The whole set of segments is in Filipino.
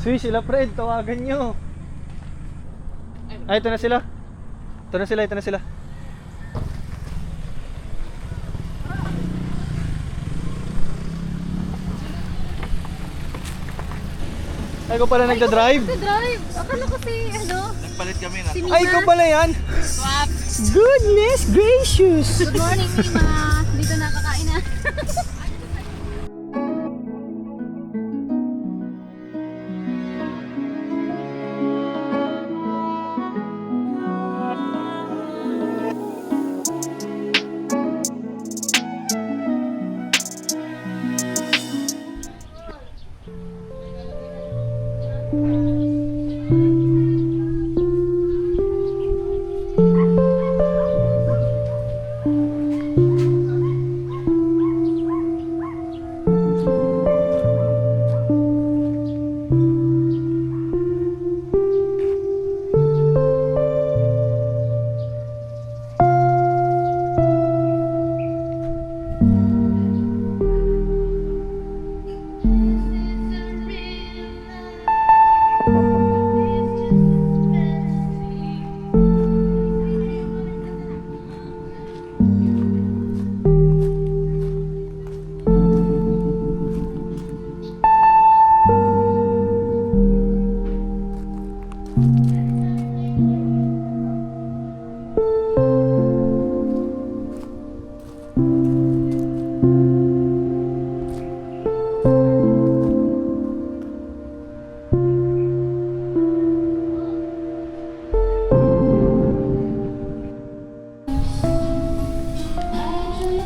Sui sila, Fred, tawagan nyo. Ay, ito na sila. Ito na sila, ito na sila. Ay, ikaw pala nagda-drive? Nagda-drive. Akala ko si, Nagpalit kami na. si Mima. Ay, ikaw pala yan? Swap. Goodness gracious! Good morning, Mima. Dito na kakain na.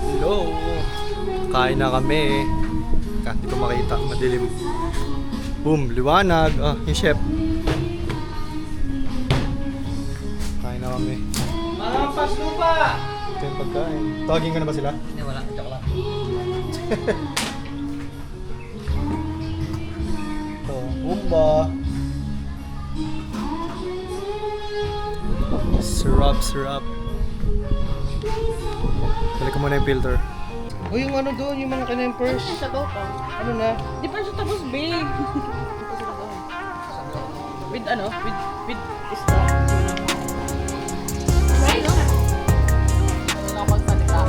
Hello! Kain na kami. Hindi ko makita, madilim. Boom, liwanag. Ah, yung chef. Kain na kami. Mampas lupa! Ito yung pagkain. Tawagin ko na ba sila? Hindi, wala. Joke lang. Ito, umba. Syrup. Balik ko muna yung filter. O yung ano doon, yung mga kinempers. Sa GoPro. Ano na? Di pa siya tapos, babe. With with straw. Right, no? Nakapagsalita.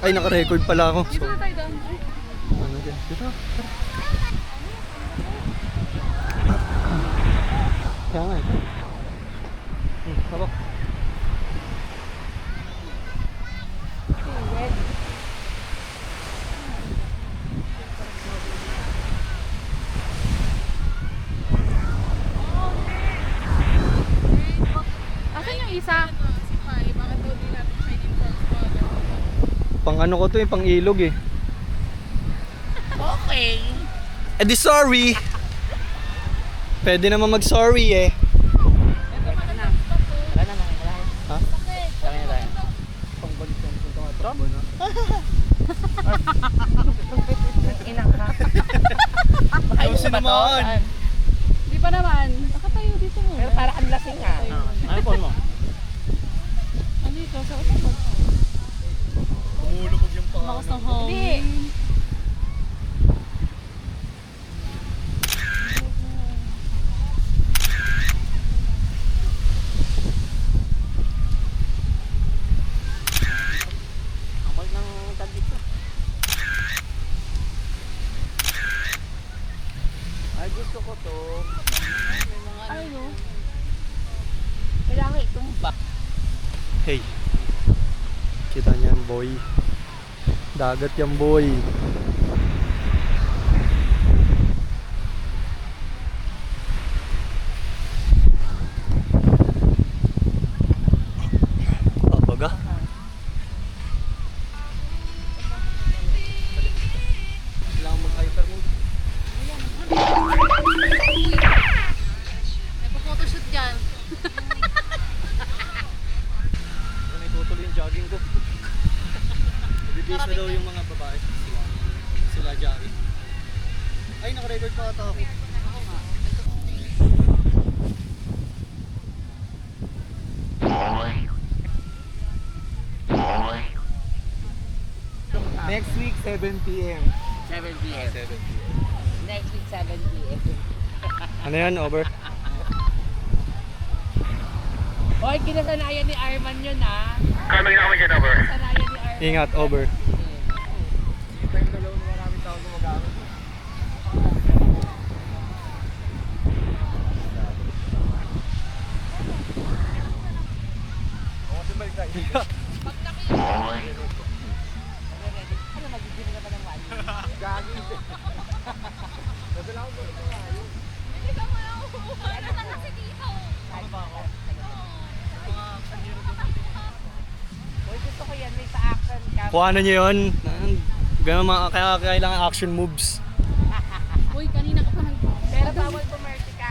Ay, naka-record pala ako. So, Dito na tayo doon. ano dyan? Dito. Tara. Kaya nga eh. Habak. Asan yung isa? Pang ano ko to eh, pang ilog eh. Okay. Eh di sorry. Pwede naman mag-sorry eh. Wala na, makikala. Ha? Kaya na tayo. Pangbalik yung punta nga trumbo na. Inang ka. Ayusin naman. Di pa naman. Nakatayo dito mo. Pero para kang lasing nga. Ano phone mo? Ano ito? Sa ito ba? Umulubog yung paa. Lakas ng hangin. Ang kulit ng taglit ko. Ay, gusto ko to. May mga Ay, no? kailangan itong back. Hey. Kita niyo yan, boy. Dagat yan, boy. Baga. Kailangan mag-hyper mode. Nagpo-photoshoot dyan. May tutuloy yung jogging ko. Nabibis na daw yung mga babae. Sila jogging. Ay, naka-record pa ata ako. Next week, 7 p.m. 7 p.m. 7 p.m. Next week, 7 p.m. Ano yan, over? Hoy, kinasanayan ni Arman yun ha. Coming now, we get over. Kinasanayan ni Arman. Ingat, over. Ano, magiging na ba ng wali? Gagi. Nadala ko ba ng wali? Hindi ka mo lang umuha. Ano na kasi dito? Ay, ba ako? Hoy, gusto ko yan. May pa-action ka. Kung ano nyo yun, ganun mga kaya kailangan action moves. Uy, kanina ka pa nag... Pero bawal pumerti ka.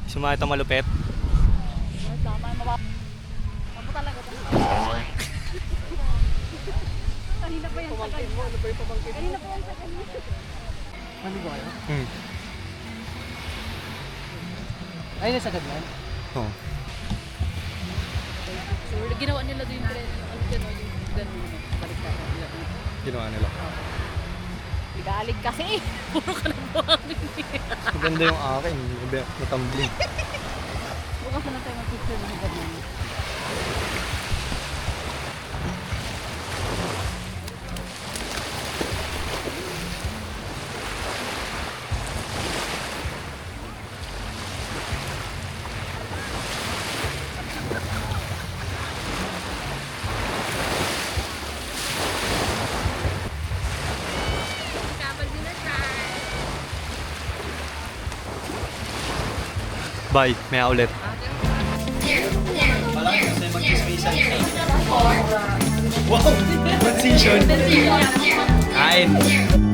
Sumakit ang malupet. Ay, tama. Ako talaga ito. Kanina pa yan sa kanina. Ano ba yung pamangkin? Kanina pa yan sa kanina. Ano ba yun? Hmm. Ay, nasagad na? Oh. So, ginawa nila doon yung ano dyan, yung ganun. Baliktad na nila. Ginawa nila. Igalig kasi. Puro ka lang buhangin. Maganda yung akin. Natambling. Bukas na lang tayo mag-picture ng ganun. Bye. May ulit. Wala kasi mag-space Wow! Transition! Kain!